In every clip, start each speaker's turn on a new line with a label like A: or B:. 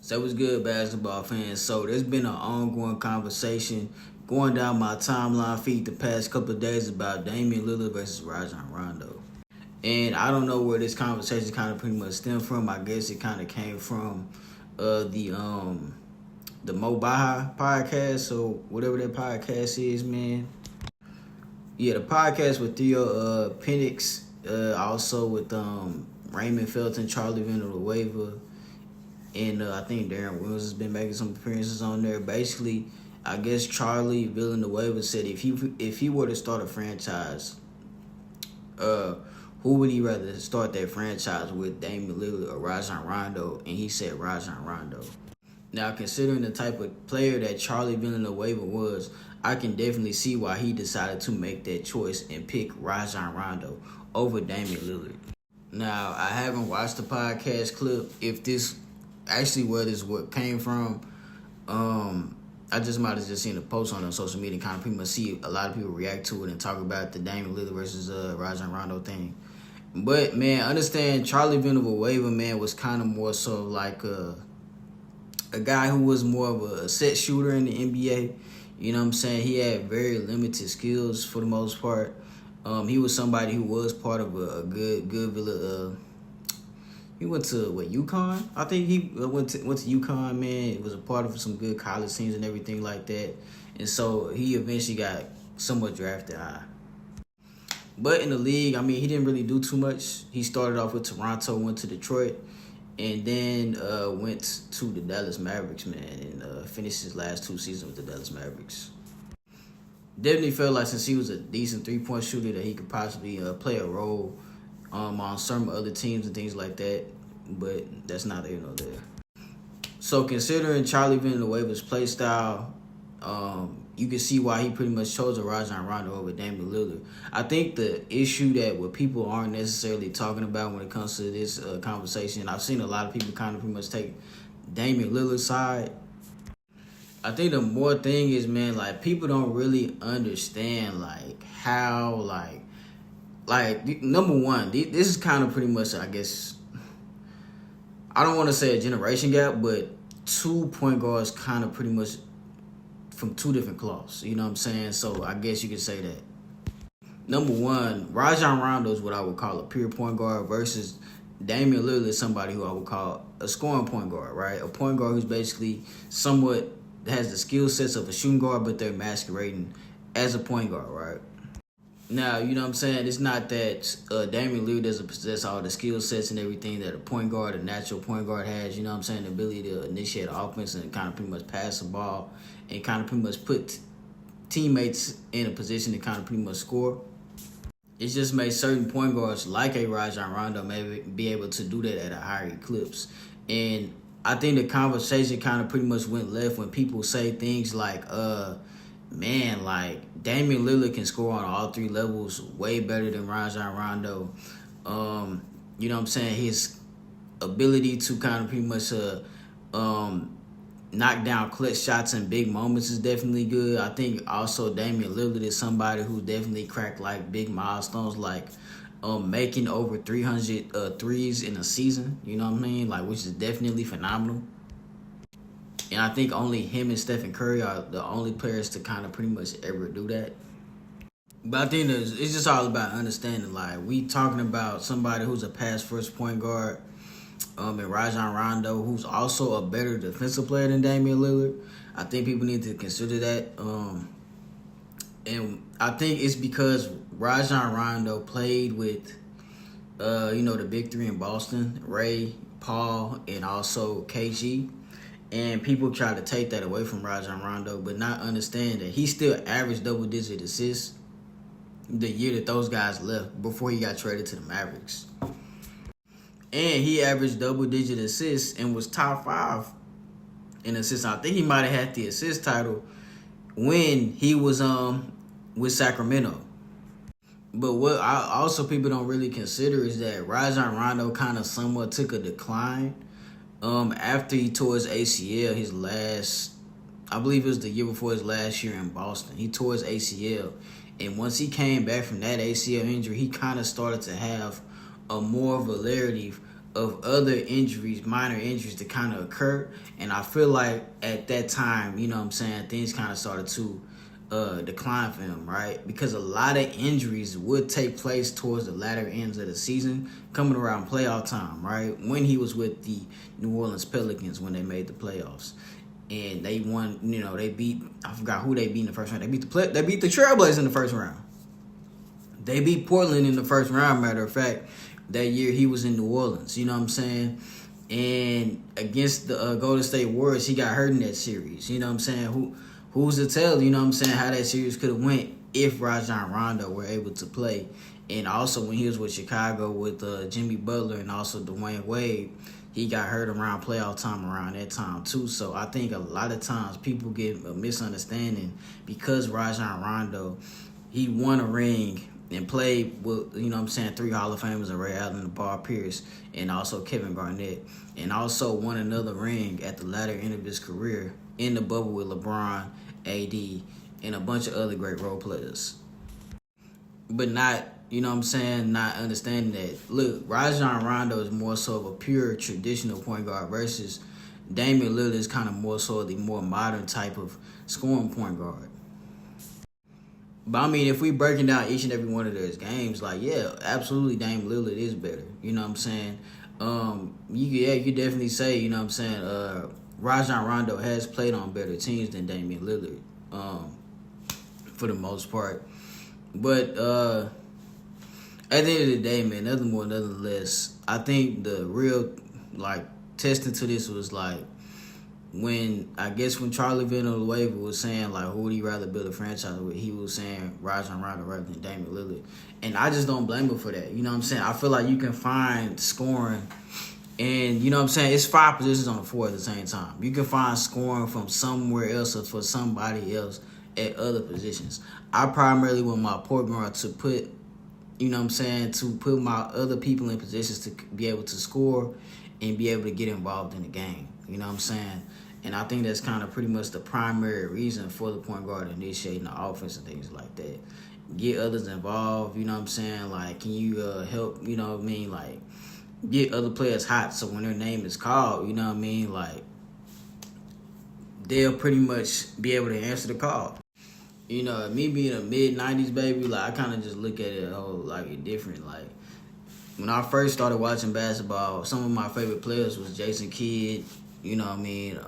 A: So what's good, basketball fans? So there's been an ongoing conversation going down my timeline feed the past couple of days about Damian Lillard versus Rajon Rondo. And I don't know where this conversation kind of pretty much stemmed from. I guess it kind of came from the Mo Baha podcast, so whatever that podcast is, man. Yeah, the podcast with Theo Penix, also with Raymond Felton, Charlie Villanueva, and I think Darren Williams has been making some appearances on there. Basically, I guess Charlie Villanueva said if he were to start a franchise, who would he rather start that franchise with, Damian Lillard or Rajon Rondo? And he said Rajon Rondo. Now, considering the type of player that Charlie Villanueva was, I can definitely see why he decided to make that choice and pick Rajon Rondo over Damian Lillard. Now, I haven't watched the podcast clip. If this actually where this what came from, I just might have just seen a post on social media and kind of pretty much see a lot of people react to it and talk about the Damian Lillard versus Rajon Rondo thing. But, man, understand Charlie Villanueva, man, was kind of more so like a guy who was more of a set shooter in the NBA. You know what I'm saying? He had very limited skills for the most part. He was somebody who was part of a good he went to UConn? I think he went to UConn, man. It was a part of some good college teams and everything like that. And so he eventually got somewhat drafted high. But in the league, I mean, he didn't really do too much. He started off with Toronto, went to Detroit, and then went to the Dallas Mavericks, man, and finished his last 2 seasons with the Dallas Mavericks. Definitely felt like since he was a decent three-point shooter that he could possibly play a role on some other teams and things like that, but that's neither here nor there. So considering Charlie Villanueva's play style, you can see why he pretty much chose a Rajon Rondo over Damian Lillard. I think the issue that what people aren't necessarily talking about when it comes to this conversation, I've seen a lot of people kind of pretty much take Damian Lillard's side. I think the more thing is, man, like, people don't really understand, like, how, like, number one, this is kind of pretty much, I guess, I don't want to say a generation gap, but 2 point guards kind of pretty much from 2 different cloths. You know what I'm saying? So I guess you could say that. Number one, Rajon Rondo is what I would call a pure point guard versus Damian Lillard is somebody who I would call a scoring point guard, right? A point guard who's basically somewhat has the skill sets of a shooting guard, but they're masquerading as a point guard, right? Now, you know what I'm saying? It's not that Damian Lillard doesn't possess all the skill sets and everything that a point guard, a natural point guard has. You know what I'm saying? The ability to initiate offense and kind of pretty much pass the ball and kind of pretty much put teammates in a position to kind of pretty much score. It just made certain point guards like a Rajon Rondo maybe be able to do that at a higher eclipse. And I think the conversation kind of pretty much went left when people say things like, man, like, Damian Lillard can score on all 3 levels way better than Rajon Rondo. You know what I'm saying? His ability to kind of pretty much knock down clutch shots in big moments is definitely good. I think also Damian Lillard is somebody who definitely cracked, like, big milestones, like making over 300 threes in a season. You know what I mean? Like, which is definitely phenomenal. And I think only him and Stephen Curry are the only players to kind of pretty much ever do that. But I think it's just all about understanding. Like, we talking about somebody who's a pass-first point guard, and Rajon Rondo, who's also a better defensive player than Damian Lillard. I think people need to consider that. And I think it's because Rajon Rondo played with, the big 3 in Boston, Ray, Paul, and also KG. And people try to take that away from Rajon Rondo, but not understand that he still averaged double-digit assists the year that those guys left before he got traded to the Mavericks. And he averaged double-digit assists and was top 5 in assists. I think he might have had the assist title when he was with Sacramento. But what people don't really consider is that Rajon Rondo kind of somewhat took a decline after he tore his ACL, I believe it was the year before his last year in Boston. He tore his ACL. And once he came back from that ACL injury, he kind of started to have a more validity of other injuries, minor injuries to kind of occur. And I feel like at that time, you know what I'm saying, things kind of started to decline for him, right? Because a lot of injuries would take place towards the latter ends of the season, coming around playoff time, right? When he was with the New Orleans Pelicans when they made the playoffs. And they won, you know, they beat, I forgot who they beat in the first round. They beat the Trailblazers in the first round. They beat Portland in the first round, matter of fact. That year he was in New Orleans, you know what I'm saying? And against the Golden State Warriors, he got hurt in that series, you know what I'm saying? Who's to tell, you know what I'm saying, how that series could have went if Rajon Rondo were able to play. And also when he was with Chicago with Jimmy Butler and also Dwayne Wade, he got hurt around playoff time around that time too. So I think a lot of times people get a misunderstanding because Rajon Rondo, he won a ring and played with, you know what I'm saying, 3 Hall of Famers, Ray Allen and Paul Pierce, and also Kevin Garnett, and also won another ring at the latter end of his career in the bubble with LeBron, AD, and a bunch of other great role players. But not, you know what I'm saying, not understanding that, look, Rajon Rondo is more so of a pure traditional point guard versus Damian Lillard is kind of more so the more modern type of scoring point guard. But, I mean, if we breaking down each and every one of those games, like, yeah, absolutely Dame Lillard is better. You know what I'm saying? You could definitely say, you know what I'm saying, Rajon Rondo has played on better teams than Damian Lillard for the most part. But at the end of the day, man, nothing more, nothing less, I think the real, like, testing to this was, like, when Charlie Villanueva was saying, like, who would he rather build a franchise with, he was saying Rajon Rondo rather than Damian Lillard. And I just don't blame him for that. You know what I'm saying? I feel like you can find scoring, and, you know what I'm saying, it's 5 positions on the floor at the same time. You can find scoring from somewhere else or for somebody else at other positions. I primarily want my point guard to put, you know what I'm saying, to put my other people in positions to be able to score and be able to get involved in the game. You know what I'm saying? And I think that's kind of pretty much the primary reason for the point guard initiating the offense and things like that. Get others involved, you know what I'm saying? Like, can you help, you know what I mean? Like, get other players hot so when their name is called, you know what I mean? Like, they'll pretty much be able to answer the call. You know, me being a mid-90s baby, like, I kind of just look at it like different. Like, when I first started watching basketball, some of my favorite players was Jason Kidd. You know what I mean?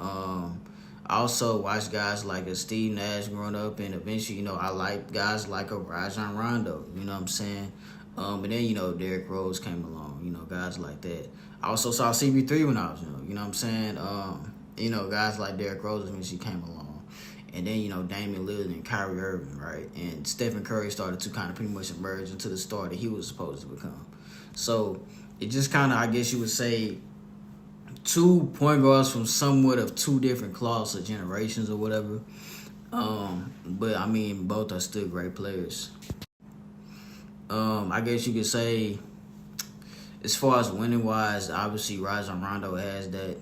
A: I also watched guys like Steve Nash growing up, and eventually, you know, I liked guys like a Rajon Rondo. You know what I'm saying? But then, you know, Derrick Rose came along. You know, guys like that. I also saw CP3 when I was young. You know what I'm saying? You know, guys like Derrick Rose eventually came along. And then, you know, Damian Lillard and Kyrie Irving, right? And Stephen Curry started to kind of pretty much emerge into the star that he was supposed to become. So it just kind of, I guess you would say, 2 point guards from somewhat of 2 different cloths or generations or whatever. But, I mean, both are still great players. I guess you could say, as far as winning-wise, obviously Rajon Rondo has that.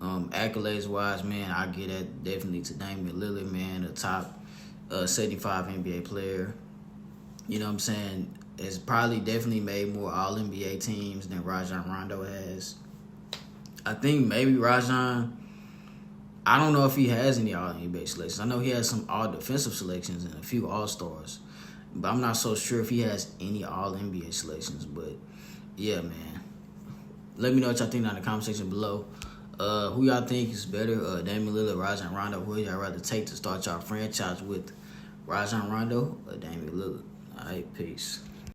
A: Accolades-wise, man, I get that definitely to Damian Lillard, man, a top 75 NBA player. You know what I'm saying? Has probably definitely made more All-NBA teams than Rajon Rondo has. I think maybe Rajon, I don't know if he has any All-NBA selections. I know he has some All-Defensive selections and a few All-Stars. But I'm not so sure if he has any All-NBA selections. But, yeah, man. Let me know what y'all think down in the comment section below. Who y'all think is better, Damian Lillard, Rajon Rondo? Who y'all rather take to start y'all franchise with, Rajon Rondo or Damian Lillard? All right, peace.